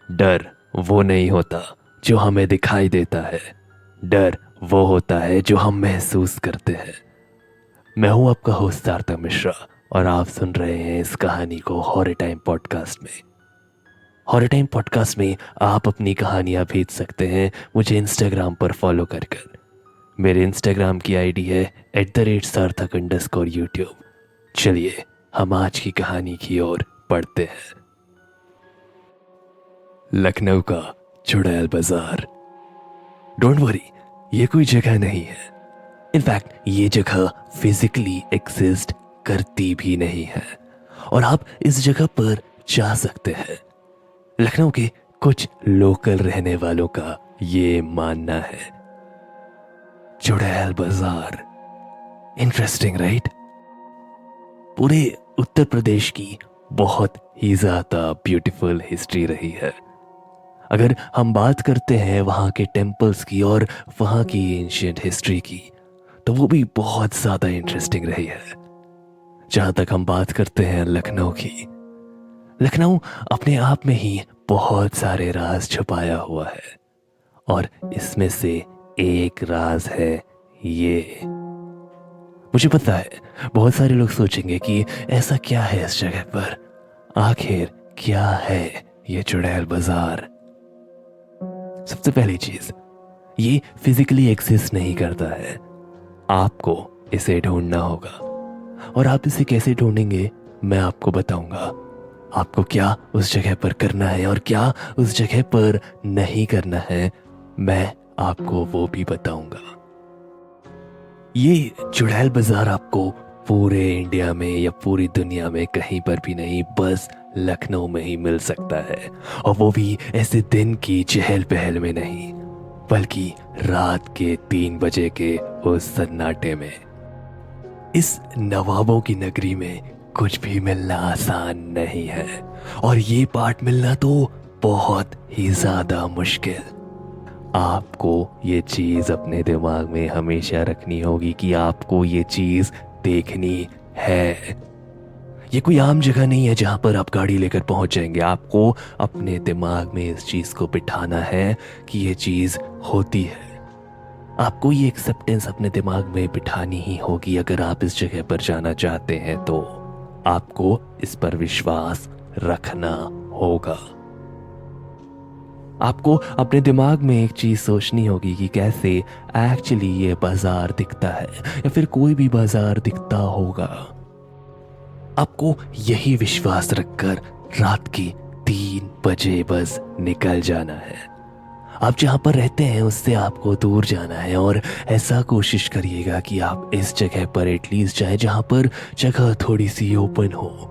डर वो नहीं होता जो हमें दिखाई देता है। डर वो होता है जो हम महसूस करते हैं। मैं हूं आपका होस्ट सार्थक मिश्रा और आप सुन रहे हैं इस कहानी को हॉरर टाइम पॉडकास्ट में। हॉरर टाइम पॉडकास्ट में आप अपनी कहानियां भेज सकते हैं मुझे इंस्टाग्राम पर फॉलो कर। मेरे इंस्टाग्राम की आईडी है @sarthak_YouTube। चलिए हम आज की कहानी की ओर पढ़ते हैं। लखनऊ का चुड़ैल बाजार। डोंट वरी, ये कोई जगह नहीं है। इनफैक्ट ये जगह फिजिकली एग्जिस्ट करती भी नहीं है और आप इस जगह पर जा सकते हैं। लखनऊ के कुछ लोकल रहने वालों का ये मानना है। चुड़ैल बाजार, इंटरेस्टिंग राइट? पूरे उत्तर प्रदेश की बहुत ही ज्यादा ब्यूटीफुल हिस्ट्री रही है। अगर हम बात करते हैं वहाँ के टेम्पल्स की और वहाँ की एंशियंट हिस्ट्री की, तो वो भी बहुत ज़्यादा इंटरेस्टिंग रही है। जहाँ तक हम बात करते हैं लखनऊ की, लखनऊ अपने आप में ही बहुत सारे राज छुपाया हुआ है और इसमें से एक राज है ये। मुझे पता है बहुत सारे लोग सोचेंगे कि ऐसा क्या है इस जगह पर, आखिर क्या है ये चुड़ैल बाजार। सबसे पहली चीज, ये फिजिकली एग्जिस्ट नहीं करता है। आपको इसे ढूंढना होगा और आप इसे कैसे ढूंढेंगे मैं आपको बताऊंगा। आपको क्या उस जगह पर करना है और क्या उस जगह पर नहीं करना है, मैं आपको वो भी बताऊंगा। ये चुड़ैल बाजार आपको पूरे इंडिया में या पूरी दुनिया में कहीं पर भी नहीं, बस लखनऊ में ही मिल सकता है। और वो भी ऐसे दिन की चहल पहल में नहीं, बल्कि रात के 3 बजे के उस सन्नाटे में। इस नवाबों की नगरी में कुछ भी मिलना आसान नहीं है और ये पार्ट मिलना तो बहुत ही ज्यादा मुश्किल। आपको ये चीज अपने दिमाग में हमेशा रखनी होगी कि आपको ये चीज देखनी है। ये कोई आम जगह नहीं है जहां पर आप गाड़ी लेकर पहुंच जाएंगे। आपको अपने दिमाग में इस चीज को बिठाना है कि ये चीज होती है। आपको ये एक्सेप्टेंस अपने दिमाग में बिठानी ही होगी अगर आप इस जगह पर जाना चाहते हैं, तो आपको इस पर विश्वास रखना होगा। आपको अपने दिमाग में एक चीज सोचनी होगी कि कैसे एक्चुअली ये बाजार दिखता है या फिर कोई भी बाजार दिखता होगा। आपको यही विश्वास रखकर रात के 3 बजे बस निकल जाना है। आप जहां पर रहते हैं उससे आपको दूर जाना है और ऐसा कोशिश करिएगा कि आप इस जगह पर एटलीस्ट जाएं जहां पर जगह थोड़ी सी ओपन हो।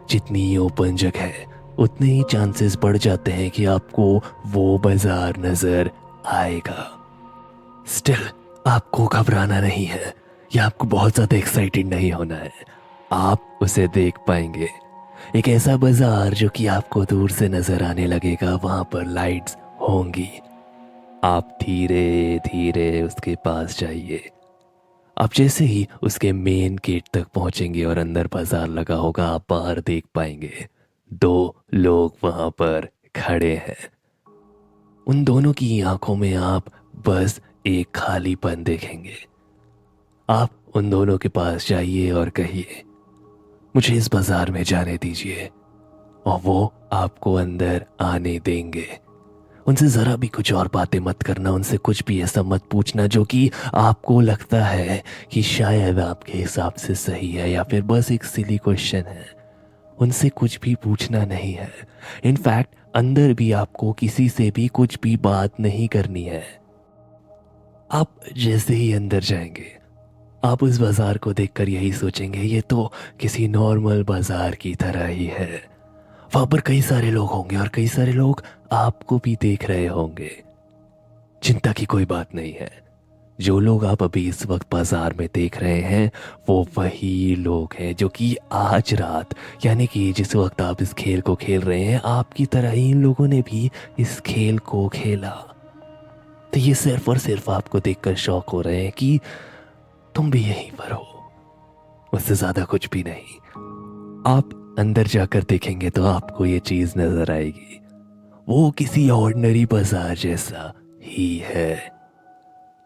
जितनी ओपन जगह उतने ही चांसेस बढ़ जाते हैं कि आपको वो बाजार नजर आएगा। स्टिल आपको घबराना नहीं है या आपको बहुत ज्यादा एक्साइटेड नहीं होना है। आप उसे देख पाएंगे, एक ऐसा बाजार जो कि आपको दूर से नजर आने लगेगा। वहां पर लाइट्स होंगी। आप धीरे धीरे उसके पास जाइए। आप जैसे ही उसके मेन गेट तक पहुंचेंगे और अंदर बाजार लगा होगा, आप बाहर देख पाएंगे 2 लोग वहां पर खड़े हैं। उन दोनों की आंखों में आप बस एक खालीपन देखेंगे। आप उन दोनों के पास जाइए और कहिए, मुझे इस बाजार में जाने दीजिए, और वो आपको अंदर आने देंगे। उनसे जरा भी कुछ और बातें मत करना, उनसे कुछ भी ऐसा मत पूछना जो कि आपको लगता है कि शायद आपके हिसाब से सही है या फिर बस एक सिली क्वेश्चन है। उनसे कुछ भी पूछना नहीं है। इनफैक्ट अंदर भी आपको किसी से भी कुछ भी बात नहीं करनी है। आप जैसे ही अंदर जाएंगे, आप उस बाजार को देखकर यही सोचेंगे, ये तो किसी नॉर्मल बाजार की तरह ही है। वहां पर कई सारे लोग होंगे और कई सारे लोग आपको भी देख रहे होंगे। चिंता की कोई बात नहीं है। जो लोग आप अभी इस वक्त बाजार में देख रहे हैं वो वही लोग हैं जो कि आज रात, यानी कि जिस वक्त आप इस खेल को खेल रहे हैं, आपकी तरह ही इन लोगों ने भी इस खेल को खेला। तो ये सिर्फ और सिर्फ आपको देखकर शौक हो रहे हैं कि तुम भी यहीं पर हो, उससे ज्यादा कुछ भी नहीं। आप अंदर जाकर देखेंगे तो आपको ये चीज नजर आएगी। वो किसी ऑर्डिनरी बाजार जैसा ही है।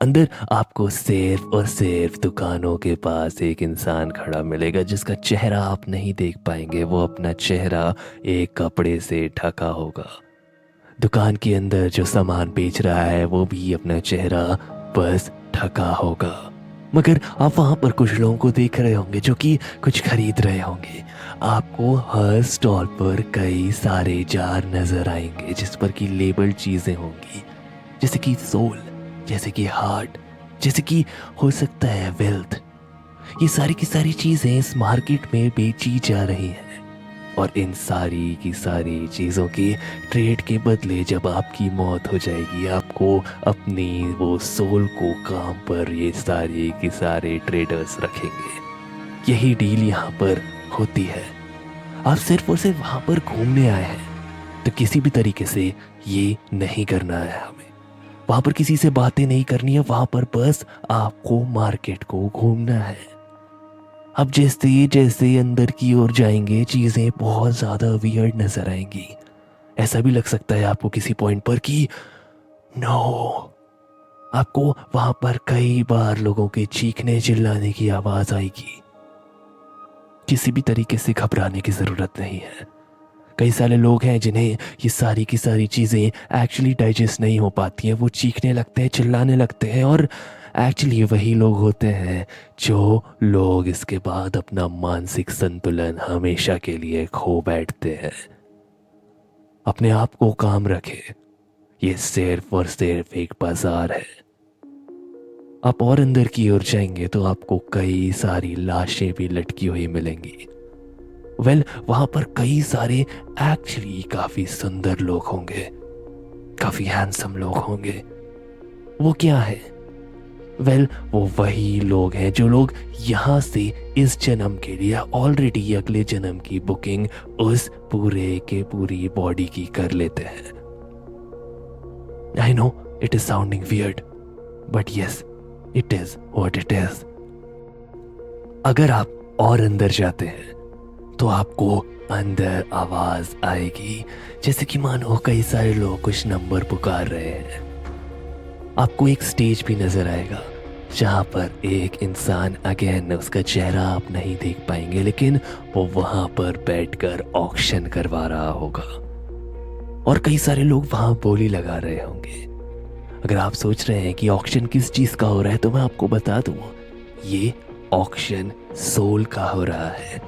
अंदर आपको सिर्फ और सिर्फ दुकानों के पास एक इंसान खड़ा मिलेगा जिसका चेहरा आप नहीं देख पाएंगे। वो अपना चेहरा एक कपड़े से ढका होगा। दुकान के अंदर जो सामान बेच रहा है वो भी अपना चेहरा बस ढका होगा। मगर आप वहां पर कुछ लोगों को देख रहे होंगे जो कि कुछ खरीद रहे होंगे। आपको हर स्टॉल पर कई सारे जार नजर आएंगे जिस पर की लेबल्ड चीजें होंगी, जैसे कि सोल, जैसे कि हार्ट, जैसे कि हो सकता है वेल्थ। ये सारी की सारी चीजें इस मार्केट में बेची जा रही हैं। और इन सारी की सारी चीज़ों के ट्रेड के बदले जब आपकी मौत हो जाएगी, आपको अपनी वो सोल को काम पर ये सारे के सारे ट्रेडर्स रखेंगे। यही डील यहाँ पर होती है। आप सिर्फ और सिर्फ वहाँ पर घूमने आए हैं तो किसी भी तरीके से ये नहीं करना है हमें। वहाँ पर किसी से बातें नहीं करनी है, वहाँ पर बस आपको मार्केट को घूमना है। अब जैसे जैसे अंदर की ओर जाएंगे चीजें बहुत ज्यादा वियर्ड नजर आएंगी। ऐसा भी लग सकता है आपको किसी पॉइंट पर कि नो। आपको वहां पर कई बार लोगों के चीखने चिल्लाने की आवाज आएगी। किसी भी तरीके से घबराने की जरूरत नहीं है। कई सारे लोग हैं जिन्हें ये सारी की सारी चीजें एक्चुअली डाइजेस्ट नहीं हो पाती हैं। वो चीखने लगते हैं, चिल्लाने लगते हैं, और एक्चुअली वही लोग होते हैं जो लोग इसके बाद अपना मानसिक संतुलन हमेशा के लिए खो बैठते हैं। अपने आप को काम रखे। ये सिर्फ और सिर्फ एक बाजार है। आप और अंदर की ओर जाएंगे तो आपको कई सारी लाशें भी लटकी हुई मिलेंगी। वहां पर कई सारे एक्चुअली काफी सुंदर लोग होंगे, काफी हैंडसम लोग होंगे। वो क्या है? वो वही लोग हैं जो लोग यहां से इस जन्म के लिए ऑलरेडी अगले जन्म की बुकिंग उस पूरे के पूरी बॉडी की कर लेते हैं। I know it is sounding weird, but yes it is what it is. अगर आप और अंदर जाते हैं तो आपको अंदर आवाज आएगी जैसे कि मानो कई सारे लोग कुछ नंबर पुकार रहे हैं। आपको एक स्टेज भी नजर आएगा जहां पर एक इंसान, अगेन उसका चेहरा आप नहीं देख पाएंगे, लेकिन वो वहां पर बैठकर ऑक्शन करवा रहा होगा और कई सारे लोग वहां बोली लगा रहे होंगे। अगर आप सोच रहे हैं कि ऑक्शन किस चीज का हो रहा है तो मैं आपको बता दूं, ये ऑक्शन सोल का हो रहा है।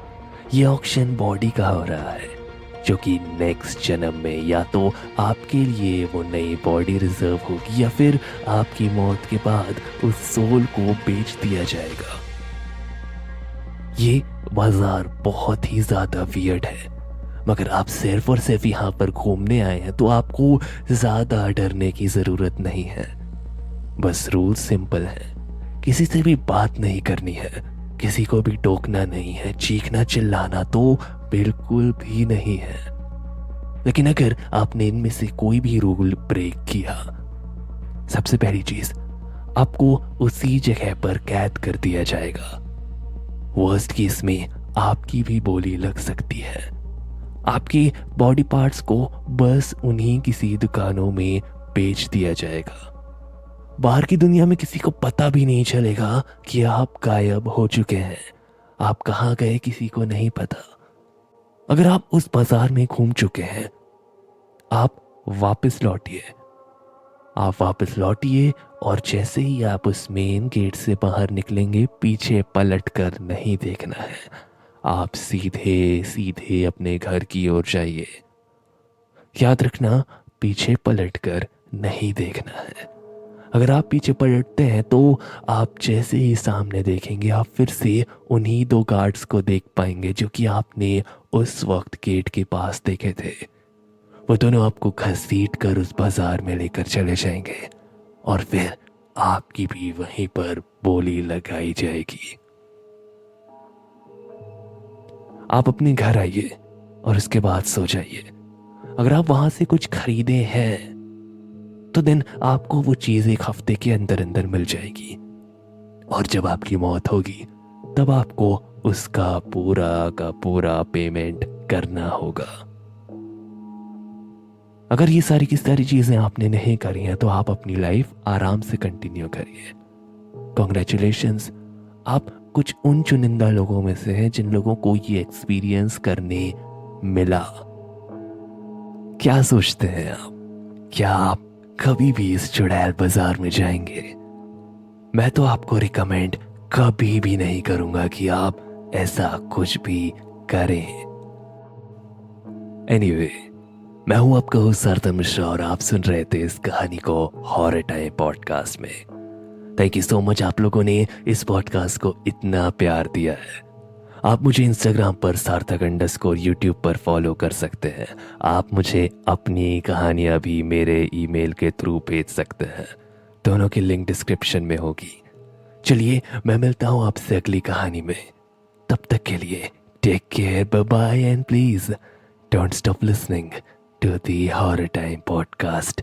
ये ऑक्शन बॉडी का हो रहा है जो कि नेक्स्ट जन्म में या तो आपके लिए वो नई बॉडी रिजर्व होगी या फिर आपकी मौत के बाद उस सोल को बेच दिया जाएगा। ये बाजार बहुत ही ज्यादा वियर्ड है, मगर आप सिर्फ और सिर्फ यहाँ पर घूमने आए हैं तो आपको ज्यादा डरने की जरूरत नहीं है। बस रूल सिंपल है, किसी से भी बात नहीं करनी है, किसी को भी टोकना नहीं है, चीखना चिल्लाना तो बिल्कुल भी नहीं है। लेकिन अगर आपने इनमें से कोई भी रूल ब्रेक किया, सबसे पहली चीज आपको उसी जगह पर कैद कर दिया जाएगा। वर्स्ट केस में आपकी भी बोली लग सकती है। आपके बॉडी पार्ट्स को बस उन्हीं किसी दुकानों में बेच दिया जाएगा। बाहर की दुनिया में किसी को पता भी नहीं चलेगा कि आप गायब हो चुके हैं। आप कहाँ गए किसी को नहीं पता। अगर आप उस बाजार में घूम चुके हैं, आप वापस लौटिए। आप वापस लौटिए और जैसे ही आप उस मेन गेट से बाहर निकलेंगे, पीछे पलट कर नहीं देखना है। आप सीधे सीधे अपने घर की ओर जाइए। याद रखना, पीछे पलट कर नहीं देखना है। अगर आप पीछे पलटते हैं तो आप जैसे ही सामने देखेंगे, आप फिर से उन्हीं दो गार्ड्स को देख पाएंगे जो कि आपने उस वक्त गेट के पास देखे थे। वो दोनों आपको घसीट कर उस बाजार में लेकर चले जाएंगे और फिर आपकी भी वहीं पर बोली लगाई जाएगी। आप अपने घर आइए और उसके बाद सो जाइए। अगर आप वहां से कुछ खरीदे हैं तो दिन आपको वो चीज एक हफ्ते के अंदर अंदर मिल जाएगी और जब आपकी मौत होगी तब आपको उसका पूरा का पूरा पेमेंट करना होगा। अगर ये सारी की सारी चीज़ें आपने नहीं करी हैं तो आप अपनी लाइफ आराम से कंटिन्यू करिए। कॉन्ग्रेचुलेशंस, आप कुछ उन चुनिंदा लोगों में से हैं जिन लोगों को ये एक्सपीरियंस करने मिला। क्या सोचते हैं आप? क्या आप कभी भी इस चुड़ैल बाजार में जाएंगे? मैं तो आपको रिकमेंड कभी भी नहीं करूंगा कि आप ऐसा कुछ भी करें। एनीवे, मैं हूं आपका होस्ट सार्थक मिश्रा और आप सुन रहे थे इस कहानी को हॉरर टाइम पॉडकास्ट में। थैंक यू सो मच आप लोगों ने इस पॉडकास्ट को इतना प्यार दिया है। आप मुझे इंस्टाग्राम पर सार्थक_, यूट्यूब पर फॉलो कर सकते हैं। आप मुझे अपनी कहानियां भी मेरे ईमेल के थ्रू भेज सकते हैं। दोनों की लिंक डिस्क्रिप्शन में होगी। चलिए, मैं मिलता हूं आपसे अगली कहानी में। तब तक के लिए take care, bye bye, and please don't stop listening to the Horror Time podcast.